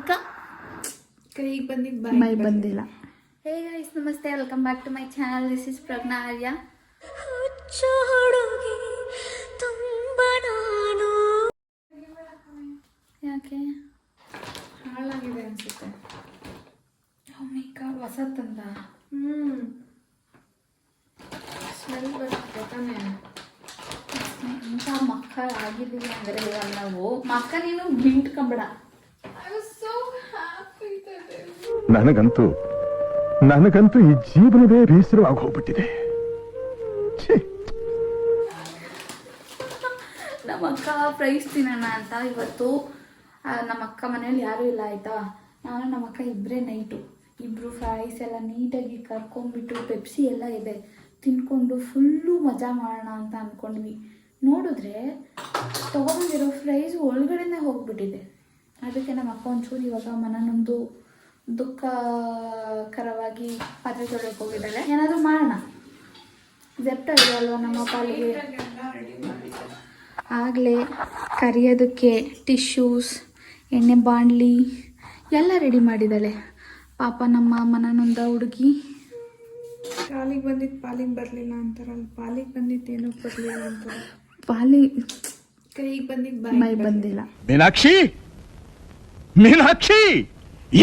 ಸ್ವರ್ಗ ಕೈಗೆ ಬಂದಿದ್ದು ಮೈ ಬಂದಿಲ್ಲ. ಹೇ ಗೈಸ್, ನಮಸ್ತೆ, welcome back to my channel. This is Pragnya Arya. ಯಾಕೆ ಹಾಳಾಗಿದೆ ಅನ್ಸುತ್ತೆ. ಹೊಸತಂದ ಸ್ಮೆಲ್ ಬರುತ್ತೆ ತಾನೇ. ಅಂತ ಮಕ್ಕಳ ಆಗಿದ್ದೀವಿ ಅಂದರೆ ಇವಾಗ ನಾವು ಮಕ್ಕ ನೀನು ಬಿಂಟ್ಕೊಂಬೇಡ. ನನಗಂತೂ ಈ ಜೀವನವೇ ಬೇಸರವಾಗಿ ಹೋಗ್ಬಿಟ್ಟಿದೆ. ನಮ್ಮ ಅಕ್ಕ ಪ್ರೈಸ್ ತಿನ್ನೋಣ ಅಂತ ಇವತ್ತು ನಮ್ಮ ಅಕ್ಕ ಮನೇಲಿ ಯಾರೂ ಇಲ್ಲ ಆಯ್ತಾ. ನಾನು ನಮ್ಮ ಅಕ್ಕ ಇಬ್ಬರೇ ನೈಟು, ಇಬ್ಬರು ಫ್ರೈಸ್ ಎಲ್ಲ ನೀಟಾಗಿ ಕರ್ಕೊಂಡ್ಬಿಟ್ಟು ಪೆಪ್ಸಿ ಎಲ್ಲ ಇದೆ ತಿನ್ಕೊಂಡು ಫುಲ್ಲು ಮಜಾ ಮಾಡೋಣ ಅಂತ ಅಂದ್ಕೊಂಡ್ವಿ. ನೋಡಿದ್ರೆ ತೊಗೊಂಡಿರೋ ಫ್ರೈಸ್ ಒಳಗಡೆನೇ ಹೋಗ್ಬಿಟ್ಟಿದೆ. ಅದಕ್ಕೆ ನಮ್ಮ ಅಕ್ಕ ಒಂಚೂರು ಇವಾಗ ಮನನೊಂದು ದುಃಖಕರವಾಗಿ ಪಾತ್ರೆ ತೊಳೆಯೋಕೆ ಹೋಗಿದ್ದಾಳೆ. ಏನಾದರೂ ಮಾಡೋಣ, ಜೆಪ್ಟೋ ಇದೆ ಅಲ್ವಾ ನಮ್ಮ ಪಾಲಿಗೆ. ಆಗಲೇ ಕರಿಯೋದಕ್ಕೆ ಟಿಶ್ಯೂಸ್, ಎಣ್ಣೆ ಬಾಣಲಿ ಎಲ್ಲ ರೆಡಿ ಮಾಡಿದ್ದಾಳೆ. ಪಾಪ ನಮ್ಮ ಮನನೊಂದ ಹುಡುಗಿ. ಕಾಲಿಗೆ ಬಂದಿದ್ದು ಪಾಲಿಗೆ ಬರಲಿಲ್ಲ ಅಂತಾರಲ್ಲ, ಪಾಲಿಗೆ ಬಂದಿದ್ದು ಏನಕ್ಕೆ ಬರಲಿಲ್ಲ ಅಂತಾರ. ಪಾಲಿ ಕೈಗೆ ಬಂದಿದ್ದು ಮೈ ಬಂದಿಲ್ಲ. ಮೀನಾಕ್ಷಿ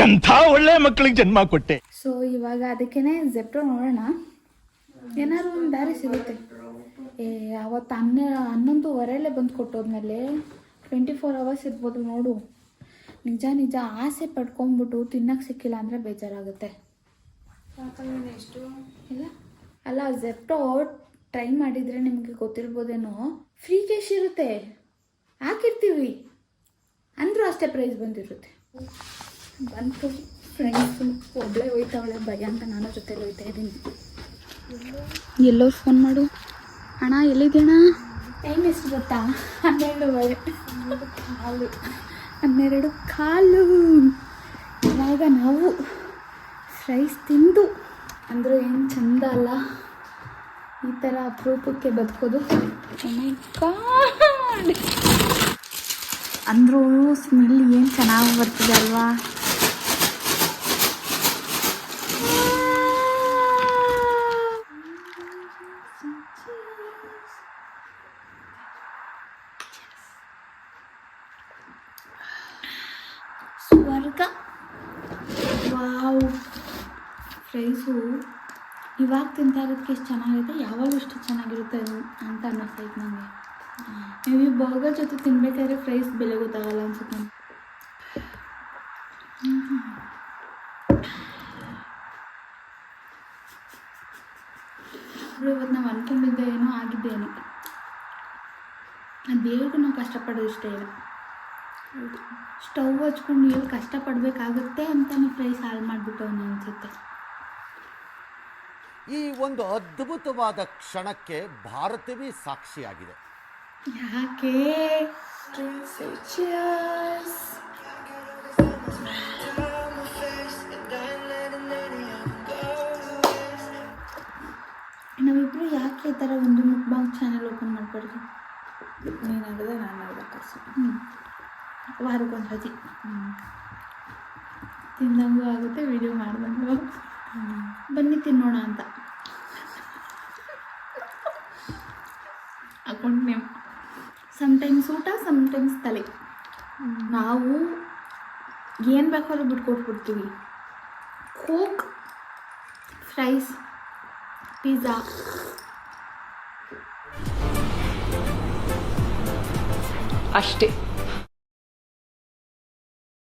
ಎಂಥ ಒಳ್ಳೆ ಮಕ್ಕಳಿಗೆ ಜನ್ಮ ಕೊಟ್ಟೆ. ಸೊ ಇವಾಗ ಅದಕ್ಕೇನೆ ಜೆಪ್ಟೋ ನೋಡೋಣ, ಏನಾದ್ರು ಒಂದು ದಾರಿ ಸಿಗುತ್ತೆ. ಅವತ್ತು 11:15 ಬಂದು ಕೊಟ್ಟೋದ್ಮೇಲೆ 24 hours ಇರ್ಬೋದು ನೋಡು. ನಿಜ ಆಸೆ ಪಡ್ಕೊಂಡ್ಬಿಟ್ಟು ತಿನ್ನಕ್ಕೆ ಸಿಕ್ಕಿಲ್ಲ ಅಂದರೆ ಬೇಜಾರಾಗುತ್ತೆ. ಎಷ್ಟು ಇಲ್ಲ ಅಲ್ಲ, ಜೆಪ್ಟೋ ಟ್ರೈ ಮಾಡಿದರೆ ನಿಮಗೆ ಗೊತ್ತಿರ್ಬೋದೇನೋ, ಫ್ರೀ ಕ್ಯಾಶ್ ಇರುತ್ತೆ, ಹಾಕಿರ್ತೀವಿ ಅಂದರೂ ಅಷ್ಟೇ ಪ್ರೈಸ್ ಬಂದಿರುತ್ತೆ. ಬಂತು ಫ್ರೆಂಡ್ಸು ಒಬ್ಬಳೇ ಹೋಯ್ತವಳೆ ಭಯ ಅಂತ ನಾನು ಜೊತೆಲಿ ಹೋಯ್ತಾ ಇದ್ದೀನಿ. ಎಲ್ಲೋ ಫೋನ್ ಮಾಡು ಅಣ್ಣ, ಎಲ್ಲಿದ್ದೀಣ? ಟೈಮ್ ಎಷ್ಟು ಗೊತ್ತಾ? 12:15. ಇವಾಗ ನಾವು ಫ್ರೈಸ್ ತಿಂದು ಅಂದರೂ ಏನು ಚಂದ ಅಲ್ಲ ಈ ಥರ ಅಪರೂಪಕ್ಕೆ ಬದುಕೋದು. ಅಂದರೂ ಸ್ಮೆಲ್ ಏನು ಚೆನ್ನಾಗಿ ಬರ್ತಿದೆ ಅಲ್ವಾ. ಸ್ವರ್ಗ. ವಾವ್, ಫ್ರೈಸು ಇವಾಗ ತಿಂತಾ ಇರೋದಕ್ಕೆ ಎಷ್ಟು ಚೆನ್ನಾಗಿದೆ, ಯಾವಾಗ ಎಷ್ಟು ಚೆನ್ನಾಗಿರುತ್ತೆ ಅಂತ ಅನ್ನಿಸ್ತೈತೆ ನನಗೆ. ನೀವು ಈ ಬರ್ಗರ್ ಜೊತೆ ತಿನ್ಬೇಕಾದ್ರೆ ಫ್ರೈಸ್ ಬೆಲೆ ಗೊತ್ತಾಗಲ್ಲ ಅನ್ಸುತ್ತೆ ನನಗೆ. ಇವತ್ತು ನಾವು ಅಂದ್ಕೊಂಡಿದ್ದೆ ಏನೋ ಆಗಿದ್ದೇನೋ, ಅದು ಬೇಗ ನಾವು ಕಷ್ಟಪಡೋದು ಇಷ್ಟೇ ಇಲ್ಲ. ಸ್ಟವ್ ಹಚ್ಕೊಂಡು ಎಲ್ಲಿ ಕಷ್ಟಪಡಬೇಕಾಗುತ್ತೆ ಅಂತಲೇ ಫ್ರೈಸ್ ಹಾಳು ಮಾಡಿಬಿಟ್ಟು ಅವನು ಅನಿಸುತ್ತೆ. ಈ ಒಂದು ಅದ್ಭುತವಾದ ಕ್ಷಣಕ್ಕೆ ಭಾರತವೇ ಸಾಕ್ಷಿಯಾಗಿದೆ. ಯಾಕೆ ನಾವಿಬ್ರು ಯಾಕೆ ಈ ಥರ ಒಂದು ಮುಕ್ಬಾಂಗ್ ಚಾನೆಲ್ ಓಪನ್ ಮಾಡಬಾರ್ದು? ನೀನಾಗದೆ ನಾನಾಗದೆ ಕರ್ಸಿ. ವಾರಕ್ಕೊಂದು ಸತಿ ತಿಂದಂಗೂ ಆಗುತ್ತೆ, ವಿಡಿಯೋ ಮಾಡ್ದಂಗೂ. ಬನ್ನಿ ತಿನ್ನೋಣ ಅಂತ ಅಕೌಂಟ್ ನೇಮ್. ಸಮ್ಟೈಮ್ಸ್ ಊಟ, ಸಮ್ಟೈಮ್ಸ್ ತಲೆ. ನಾವು ಏನು ಬೇಕಾದ್ರೂ ಬಿಟ್ಕೊಟ್ಬಿಡ್ತೀವಿ. Coke, fries, pizza. ಅಷ್ಟೇ.